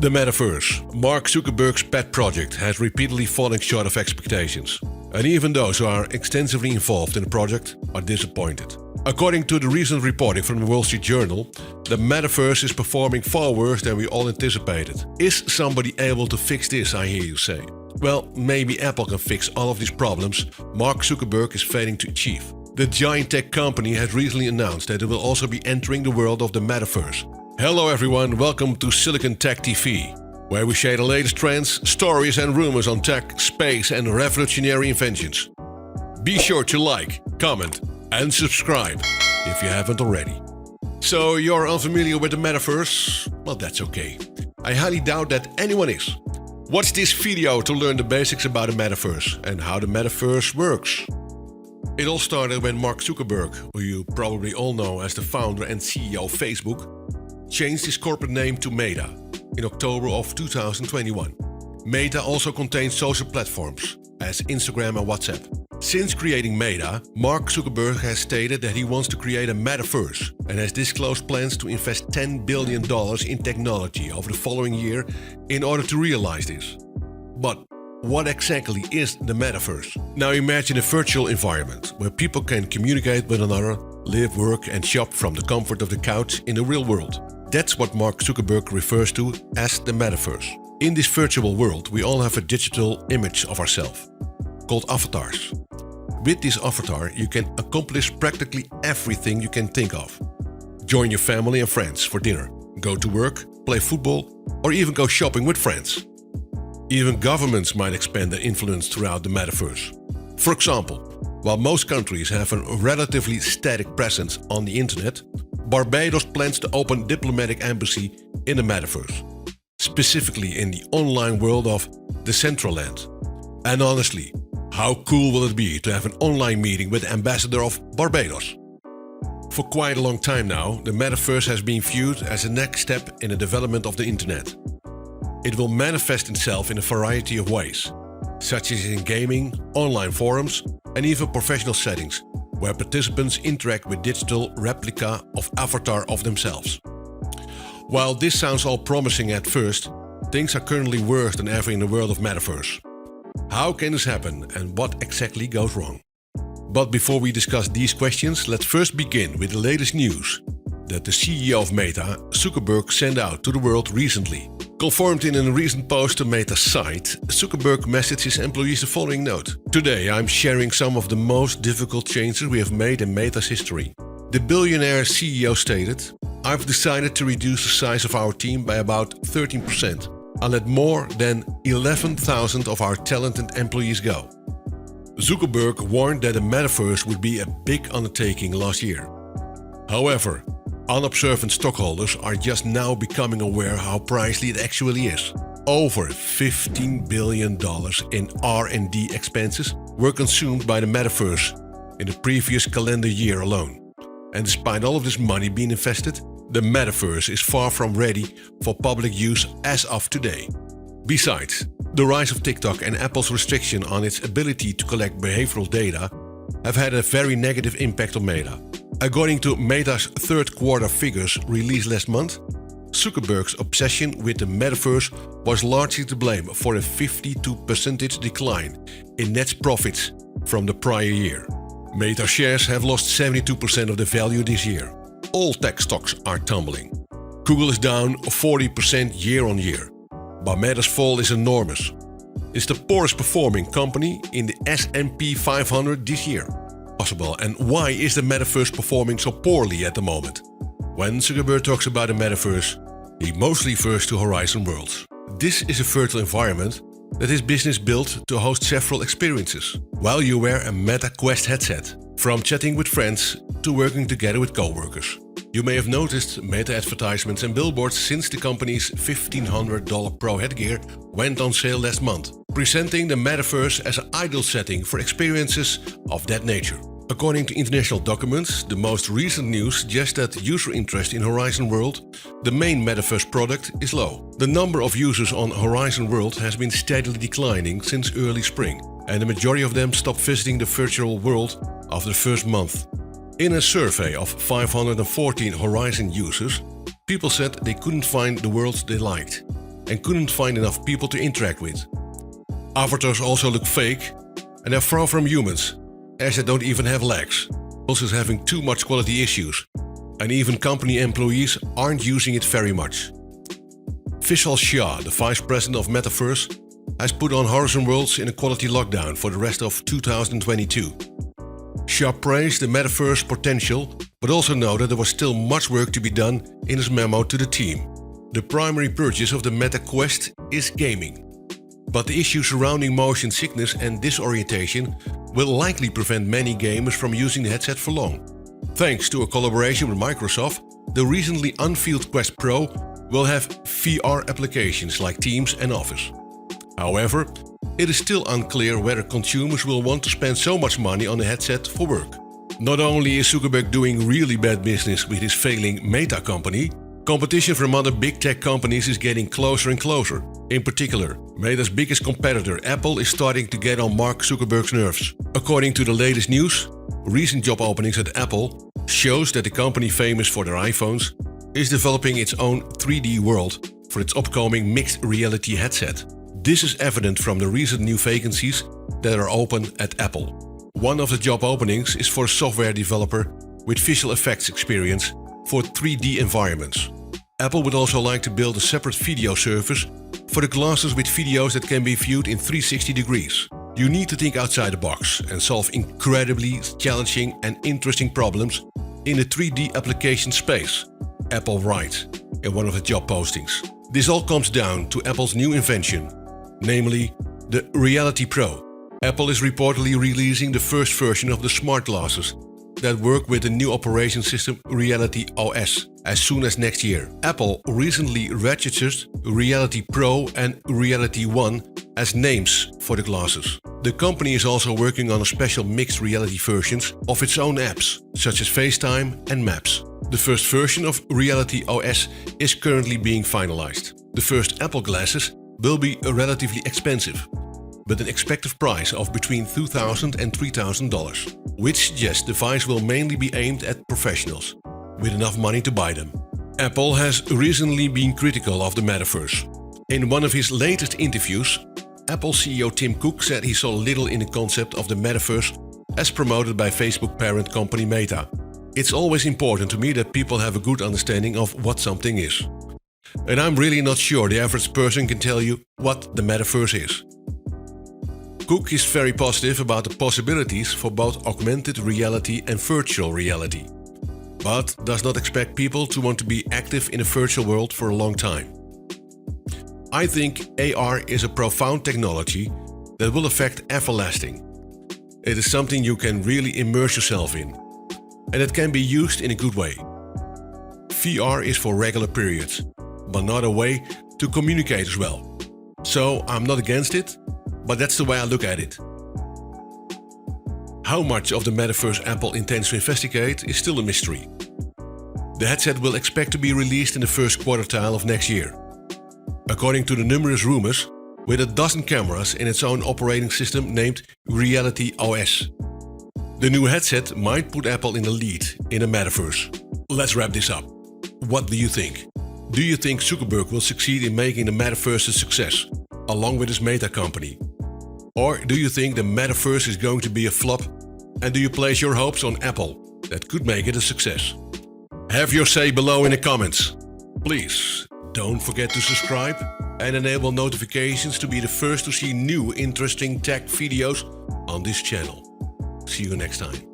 The Metaverse, Mark Zuckerberg's pet project, has repeatedly fallen short of expectations. And even those who are extensively involved in the project are disappointed. According to the recent reporting from the Wall Street Journal, the Metaverse is performing far worse than we all anticipated. Is somebody able to fix this, I hear you say? Well, maybe Apple can fix all of these problems Mark Zuckerberg is failing to achieve. The giant tech company has recently announced that it will also be entering the world of the Metaverse. Hello everyone, welcome to Silicon Tech TV, where we share the latest trends, stories and rumors on tech, space and revolutionary inventions. Be sure to like, comment and subscribe if you haven't already. So you're unfamiliar with the Metaverse? Well, that's okay. I highly doubt that anyone is. Watch this video to learn the basics about the Metaverse and how the Metaverse works. It all started when Mark Zuckerberg, who you probably all know as the founder and CEO of Facebook, changed his corporate name to Meta in October of 2021. Meta also contains social platforms as Instagram and WhatsApp. Since creating Meta, Mark Zuckerberg has stated that he wants to create a Metaverse and has disclosed plans to invest $10 billion in technology over the following year in order to realize this. But what exactly is the Metaverse? Now imagine a virtual environment where people can communicate with another, live, work and shop from the comfort of the couch in the real world. That's what Mark Zuckerberg refers to as the Metaverse. In this virtual world, we all have a digital image of ourselves, called avatars. With this avatar, you can accomplish practically everything you can think of. Join your family and friends for dinner, go to work, play football, or even go shopping with friends. Even governments might expand their influence throughout the Metaverse. For example, while most countries have a relatively static presence on the internet, Barbados plans to open a diplomatic embassy in the Metaverse, specifically in the online world of Decentraland. And honestly, how cool will it be to have an online meeting with the ambassador of Barbados? For quite a long time now, the Metaverse has been viewed as the next step in the development of the internet. It will manifest itself in a variety of ways, such as in gaming, online forums, and even professional settings, where participants interact with digital replica of avatar of themselves. While this sounds all promising at first, things are currently worse than ever in the world of Metaverse. How can this happen and what exactly goes wrong? But before we discuss these questions, let's first begin with the latest news that the CEO of Meta, Zuckerberg, sent out to the world recently. Confirmed in a recent post to Meta's site, Zuckerberg messaged his employees the following note. Today I'm sharing some of the most difficult changes we have made in Meta's history. The billionaire CEO stated, I've decided to reduce the size of our team by about 13%. I'll let more than 11,000 of our talented employees go. Zuckerberg warned that the Metaverse would be a big undertaking last year. However, unobservant stockholders are just now becoming aware how pricey it actually is. Over $15 billion in R&D expenses were consumed by the Metaverse in the previous calendar year alone. And despite all of this money being invested, the Metaverse is far from ready for public use as of today. Besides, the rise of TikTok and Apple's restriction on its ability to collect behavioral data have had a very negative impact on Meta. According to Meta's third quarter figures released last month, Zuckerberg's obsession with the Metaverse was largely to blame for a 52% decline in net profits from the prior year. Meta shares have lost 72% of the value this year. All tech stocks are tumbling. Google is down 40% year on year, but Meta's fall is enormous. It's the poorest performing company in the S&P 500 this year. Possible, and why is the Metaverse performing so poorly at the moment? When Zuckerberg talks about the Metaverse, he mostly refers to Horizon Worlds. This is a virtual environment that his business built to host several experiences, while you wear a Meta Quest headset, from chatting with friends to working together with co-workers. You may have noticed Meta advertisements and billboards since the company's $1,500 Pro headgear went on sale last month, presenting the Metaverse as an ideal setting for experiences of that nature. According to international documents, the most recent news suggests that user interest in Horizon World, the main Metaverse product, is low. The number of users on Horizon World has been steadily declining since early spring, and the majority of them stopped visiting the virtual world after the first month. In a survey of 514 Horizon users, people said they couldn't find the worlds they liked, and couldn't find enough people to interact with. Avatars also look fake and are far from humans, as they don't even have legs. Also is having too much quality issues, and even company employees aren't using it very much. Vishal Shah, the vice president of Metaverse, has put on Horizon Worlds in a quality lockdown for the rest of 2022. Shah praised the Metaverse potential, but also noted there was still much work to be done in his memo to the team. The primary purchase of the Meta Quest is gaming, but the issues surrounding motion sickness and disorientation will likely prevent many gamers from using the headset for long. Thanks to a collaboration with Microsoft, the recently unveiled Quest Pro will have VR applications like Teams and Office. However, it is still unclear whether consumers will want to spend so much money on a headset for work. Not only is Zuckerberg doing really bad business with his failing Meta company, competition from other big tech companies is getting closer and closer. In particular, Meta's biggest competitor, Apple, is starting to get on Mark Zuckerberg's nerves. According to the latest news, recent job openings at Apple shows that the company famous for their iPhones is developing its own 3D world for its upcoming mixed reality headset. This is evident from the recent new vacancies that are open at Apple. One of the job openings is for a software developer with visual effects experience for 3D environments. Apple would also like to build a separate video service for the glasses with videos that can be viewed in 360 degrees. You need to think outside the box and solve incredibly challenging and interesting problems in the 3D application space, Apple writes in one of the job postings. This all comes down to Apple's new invention, namely the Reality Pro. Apple is reportedly releasing the first version of the smart glasses that work with the new operation system Reality OS as soon as next year. Apple recently registered Reality Pro and Reality One as names for the glasses. The company is also working on a special mixed reality versions of its own apps, such as FaceTime and Maps. The first version of Reality OS is currently being finalized. The first Apple glasses will be relatively expensive, with an expected price of between $2,000 and $3,000, which suggests the device will mainly be aimed at professionals with enough money to buy them. Apple has recently been critical of the Metaverse. In one of his latest interviews, Apple CEO Tim Cook said he saw little in the concept of the Metaverse as promoted by Facebook parent company Meta. It's always important to me that people have a good understanding of what something is. And I'm really not sure the average person can tell you what the Metaverse is. Cook is very positive about the possibilities for both augmented reality and virtual reality, but does not expect people to want to be active in a virtual world for a long time. I think AR is a profound technology that will affect everlasting. It is something you can really immerse yourself in, and it can be used in a good way. VR is for regular periods, but not a way to communicate as well. So I'm not against it, but that's the way I look at it. How much of the Metaverse Apple intends to investigate is still a mystery. The headset will expect to be released in the first quartile of next year. According to the numerous rumors, with a dozen cameras in its own operating system named Reality OS. The new headset might put Apple in the lead in a Metaverse. Let's wrap this up. What do you think? Do you think Zuckerberg will succeed in making the Metaverse a success, along with his Meta company? Or do you think the Metaverse is going to be a flop? And do you place your hopes on Apple that could make it a success? Have your say below in the comments. Please don't forget to subscribe and enable notifications to be the first to see new interesting tech videos on this channel. See you next time.